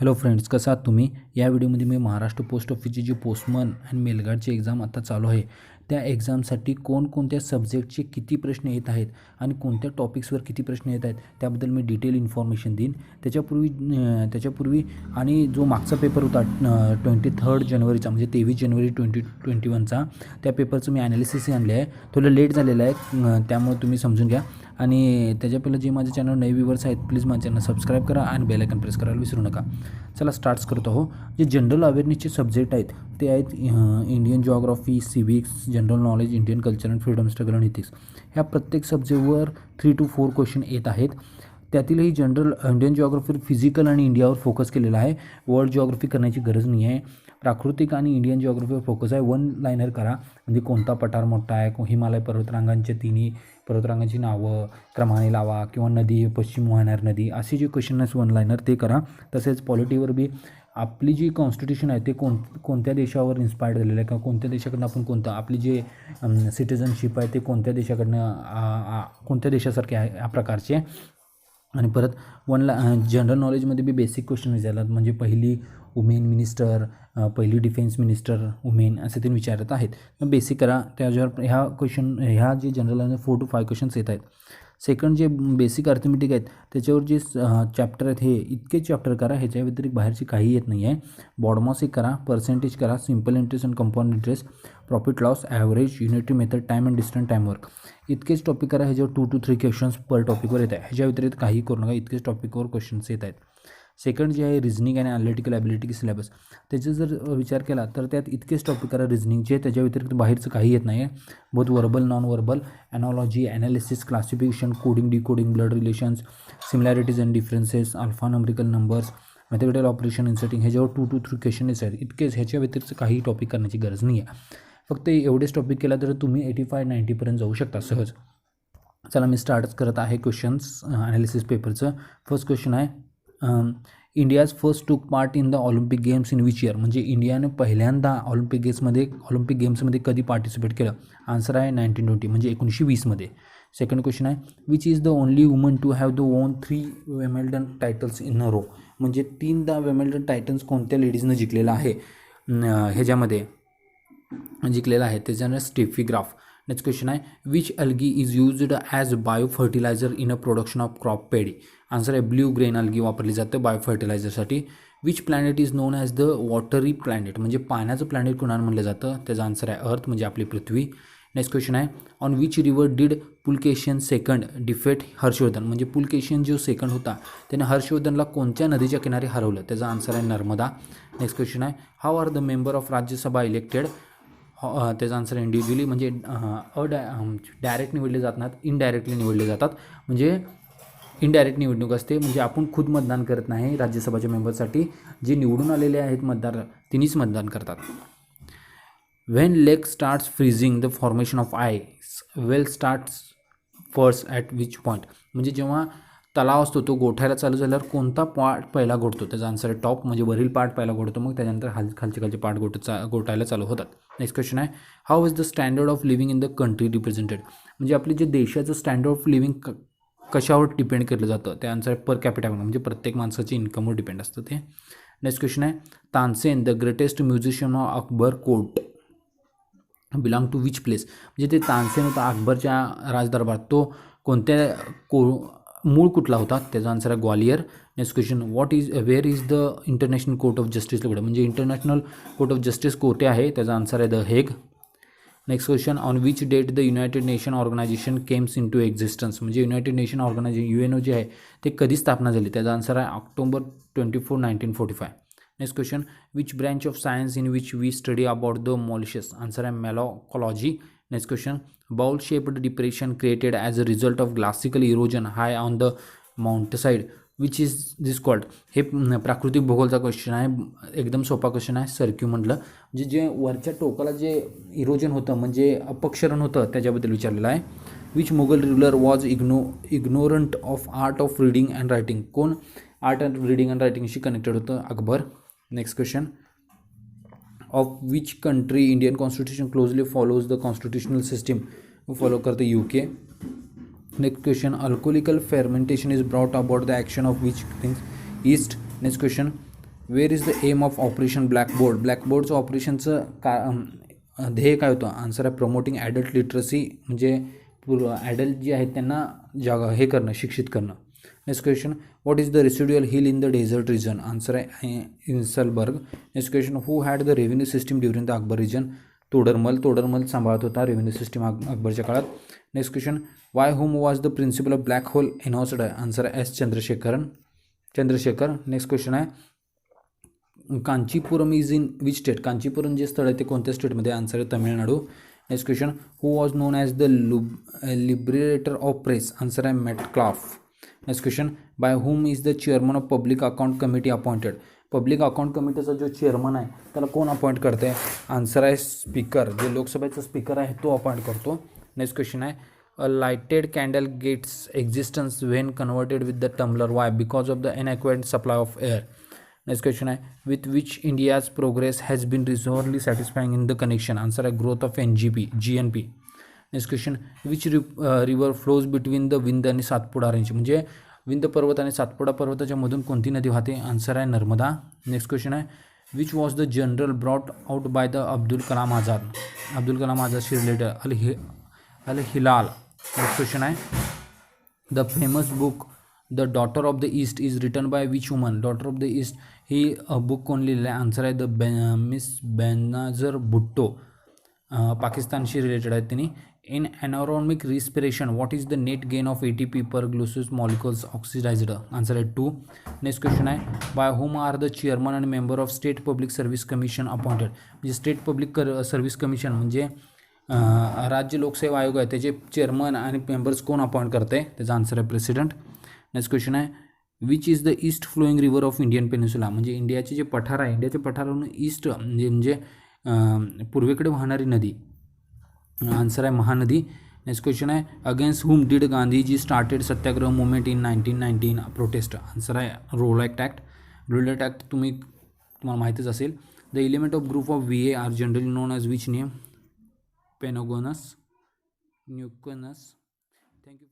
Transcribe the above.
Hello friends, कसं आहात तुम्ही? या व्हिडिओमध्ये मी महाराष्ट्र पोस्ट ऑफिसची जी पोस्टमन आणि मेलगार्डची एक्झाम आता चालू आहे त्या एक्झामसाठी कोणकोणत्या सब्जेक्टचे किती प्रश्न येत आहेत आणि कोणत्या टॉपिक्सवर किती प्रश्न येत आहेत त्याबद्दल मी डिटेल इन्फॉर्मेशन देईन. त्याच्यापूर्वी आणि जो मागचा पेपर होता 23 जानेवारीचा म्हणजे 23 जानेवारी 2021चा, त्या पेपरचं मी ॲनालिसिस आणले आहे. थोडं लेट झालेलं आहे, त्यामुळे तुम्ही समजून घ्या. आणि त्याच्या पहिलं जे माझ्या चॅनल नवे व्ह्यूवर्स आहेत, प्लीज माझ्या चॅनल सबस्क्राईब करा आणि बेल आयकॉन प्रेस करायला विसरू नका. चला स्टार्ट्स करतो आहो. जे जनरल अवेअरनेसचे सब्जेक्ट आहेत ते आहेत Indian geography, civics, general knowledge, Indian culture and freedom struggle आणि इथिक्स. ह्या प्रत्येक सब्जेक्टवर 3 to 4 क्वेश्चन येत आहेत. त्यातीलही इंडियन जिओग्राफी फिजिकल आणि इंडियावर फोकस केलेला आहे. वर्ल्ड जिओग्राफी करण्याची गरज नाही आहे. प्राकृतिक आणि इंडियन जिओग्राफीवर फोकस आहे. 1 लायनर करा, म्हणजे कोणता पठार मोठा आहे, हिमालय पर्वतरांगांच्या तिन्ही पर्वतरांगांची नावं क्रमाने लावा, किंवा नदी, पश्चिम वाहणारी नदी, असे जे क्वेश्चन आहेत 1 लायनर ते करा. तसेच पॉलिटीवर बी आपली जी कॉन्स्टिट्यूशन आहे ते कोणत्या देशावर इन्स्पायर्ड झालेलं आहे, किंवा कोणत्या देशाकडनं आपण आपली जे सिटिझनशिप आहे ते कोणत्या देशाकडनं कोणत्या देशासारखे आहे या प्रकारचे. आणि परत जनरल नॉलेजमध्ये बी बेसिक क्वेश्चन विचारतात, म्हणजे पहिली वुमेन मिनिस्टर, पहिली डिफेन्स मिनिस्टर वुमेन, असे ते विचारत आहेत. बेसिक करा. त्याच्यावर ह्या जे जनरल आहे 4 to 5 क्वेश्चन्स येत आहेत. सेकंड जे बेसिक अर्थमेटिक आहेत त्याच्यावर जे चॅप्टर आहेत हे इतके चॅप्टर करा, ह्याच्या व्यतिरिक्त बाहेरची काही येत नाही आहे. बॉडमॉस एक करा, पर्सेंटेज करा, simple interest and compound interest, profit loss, average, unitary method, time and distance time work, इतकेच टॉपिक करा. ह्याच्यावर 2 to 3 क्वेश्चन्स पर टॉपिकवर येत आहे. ह्याच्या व्यतिरिक्त काही करू नका, इतकेच टॉपिकवर क्वेश्चन्स येत आहेत. सेकंड जे आहे रिझनिंग आणि ॲनालिटिकल ॲबिलिटी सिलेबस, त्याचा जर विचार केला तर त्यात इतकेच टॉपिक करा रिझनिंगचे, त्याच्या व्यतिरिक्त बाहेरचं काही येत नाही आहे. बहुत verbal, non verbal, analogy, analysis, classification, coding, decoding, blood relations, similarities and differences, alpha numerical numbers, mathematical operation, inserting, ह्याच्यावर 2 to 3 क्वेश्चन्स आहेत. इतकेच, ह्याच्या व्यतिरिक्त काही टॉपिक करण्याची गरज नाही आहे. फक्त एवढेच टॉपिक केला तर तुम्ही 85-90पर्यंत जाऊ शकता सहज. चला मी स्टार्ट करत आहे क्वेश्चन्स ॲनालिसिस पेपरचं. फर्स्ट क्वेश्चन आहे, इंडियाज फर्स्ट टूक part in the Olympic games in which year, म्हणजे इंडियाने पहिल्यांदा ऑलिम्पिक गेम्समध्ये कधी पार्टिसिपेट केलं. आन्सर आहे 1920, म्हणजे 1920मध्ये. सेकंड क्वेश्चन आहे, which is the only woman to have the won 3 Wimbledon titles in a row, म्हणजे 3दा विम्बल्डन टायटल्स कोणत्या लेडीजनं जिंकलेलं आहे, ह्याच्यामध्ये जिंकलेलं आहे. त्याच्यानं स्टेफी ग्राफ. नेक्स्ट क्वेश्चन आहे, which algae is used as bio fertiliser in a production of crop paddy. Answer आहे ब्ल्यू ग्रेन अल्गी वापरली जाते बायो फर्टिलायझरसाठी. Which planet is known as the watery planet, म्हणजे पाण्याचं प्लॅनेट कुणाला म्हणलं जातं, त्याचं आन्सर आहे अर्थ, म्हणजे आपली पृथ्वी. नेक्स्ट क्वेश्चन आहे, on which river did Pulakeshin second defeat Harshavardhan, म्हणजे पुलकेशियन जो सेकंड होता त्याने हर्षवर्धनला कोणत्या नदीच्या किनारे हरवलं, त्याचा आन्सर आहे नर्मदा. नेक्स्ट क्वेश्चन आहे, how are the member of Rajya Sabha elected, त्याचा आन्सर इंडिव्हिज्युअली, म्हणजे डायरेक्ट निवडले जात नाहीत, इनडायरेक्टली निवडले जातात. म्हणजे इनडायरेक्ट निवडणूक असते, म्हणजे आपण खुद मतदान करत नाही. राज्यसभाच्या मेंबरसाठी जे निवडून आलेले आहेत मतदार तिनीच मतदान करतात. When lake starts freezing the formation of ice, well starts first at which point, म्हणजे जेव्हा तलाव असतो तो गोठायला चालू झाल्यावर कोणता पार्ट पहिला गोठतो, त्याचा आन्सर आहे टॉप, म्हणजे वरील पार्ट पहिला गोठतो, मग त्याच्यानंतर खालचे पार्ट गोठायला चालू होतात. नेक्स्ट क्वेश्चन आहे, how is the standard of living in the country represented, म्हणजे आपले जे देशाचं स्टँडर्ड ऑफ लिव्हिंग कशावर डिपेंड केलं जातं, त्या आन्सर पर कॅपिटा, म्हणजे प्रत्येक माणसाची इन्कमवर डिपेंड असतं ते. नेक्स्ट क्वेश्चन आहे, Tansen the greatest musician of Akbar court belong to which place, म्हणजे ते तानसेन होता अकबरच्या राजदरबार, तो मूळ कुठला होता, त्याचा आन्सर आहे Gwalior. Next question, where is the international court of justice कुठे, म्हणजे इंटरनॅशनल कोर्ट ऑफ जस्टिस कोठे आहे, त्याचा आन्सर आहे the Hague. Next question, on which date the United Nation Organisation came into existence, म्हणजे युनायटेड नेशन ऑर्गनायझेशन UNO जे आहे ते कधी स्थापना झाली, त्याचा आन्सर आहे October 24, 1945. Next question, which branch of science in which we study about the molluscs, answer आहे malacology. Next question, bowl shaped depression created as a result of glacial erosion high on the mountainside, which is this called, हे प्राकृतिक भूगोलचा question आहे. एकदम सोपा question आहे. सर्क्यू म्हटलं म्हणजे जे वरच्या टोकाला जे इरोजन होतं म्हणजे अपक्षरण होतं त्याच्याबद्दल विचारलेलं आहे. Which Mughal ruler was ignorant of art of reading and writing, कोण आर्ट अँड रीडिंग अँड रायटिंगशी कनेक्टेड होतं, Akbar. Next question, of which country Indian constitution closely follows the constitutional system, follow करतं UK. Next question, alcoholic fermentation is brought about the action of which things yeast. Next question, where is the aim of operation blackboard. ब्लॅकबोर्डचं ऑपरेशनचं ध्येय काय होतं? Answer आहे promoting adult literacy, म्हणजे adult जे आहेत त्यांना हे करणं, शिक्षित करणं. Next question, what is the residual hill in the desert region? Answer आहे inselberg. Next question, who had the revenue system during the Akbar region? Todarmal सांभाळत होता रेव्हेन्यू सिस्टीम अकबरच्या काळात. Next question, why home was the principle of black hole announced? Answer आहे S Chandrasekhar. Next question आहे Kanchipuram is in which state? Kanchipuram जे स्थळ आहे ते कोणत्या स्टेटमध्ये? आन्सर आहे Tamil Nadu. Next question, who was known as the liberator of press? Answer आहे Metcalfe. Next question, by whom is the chairman of public account committee appointed? Public account कमिटीचा जो चेअरमन आहे त्याला कोण अपॉइंट करते? आन्सर आहे स्पीकर, जे लोकसभेचा स्पीकर आहे तो अपॉइंट करतो. नेक्स्ट क्वेश्चन आहे a lighted candle gets existence when converted with the tumbler. Why? Because of the inadequate supply of air. Next question आहे with which India's progress has been reservedly satisfying in the connection? Answer आहे growth of GNP. Next question, which river flows between the Vindhya आणि Satpura range? म्हणजे विंद पर्वत आणि सातपुडा पर्वताच्या मधून कोणती नदी वाहते? आन्सर आहे नर्मदा. नेक्स्ट क्वेश्चन आहे which was the general brought out by the Abdul Kalam Azad? Abdul Kalam आझादशी related Al Hilal. Next question आहे the famous book the daughter of the east is written by which woman? Daughter of the east ही book कोण लिहिलेलं आहे? Answer आहे miss बेनाझर Bhutto. पाकिस्तानशी related आहेत त्यांनी. In anaerobic respiration what is the net gain of ATP per glucose molecules oxidized? Answer आहे 2. Next question आहे by whom are the chairman and member of state public service commission appointed? म्हणजे state public service commission म्हणजे राज्य लोकसेवा आयोग आहे त्याचे chairman आणि मेंबर्स कोण अपॉइंट करते? त्याचा आन्सर आहे प्रेसिडेंट. नेक्स्ट क्वेश्चन आहे which is the east flowing river of Indian peninsula? म्हणजे इंडियाचे जे पठार आहे, इंडियाच्या पठारावरून ईस्ट म्हणजे पूर्वेकडे वाहणारी नदी. आन्सर आहे महानदी. नेक्स्ट क्वेश्चन आहे against whom did Gandhiji started satyagraha movement in 1919 protest? Answer आहे रोलॅक्ट ॲक्ट. तुम्हाला माहितीच असेल. The element of group of VA are generally known as which name? पेनोगोनस न्यूकोनस. थँक्यू.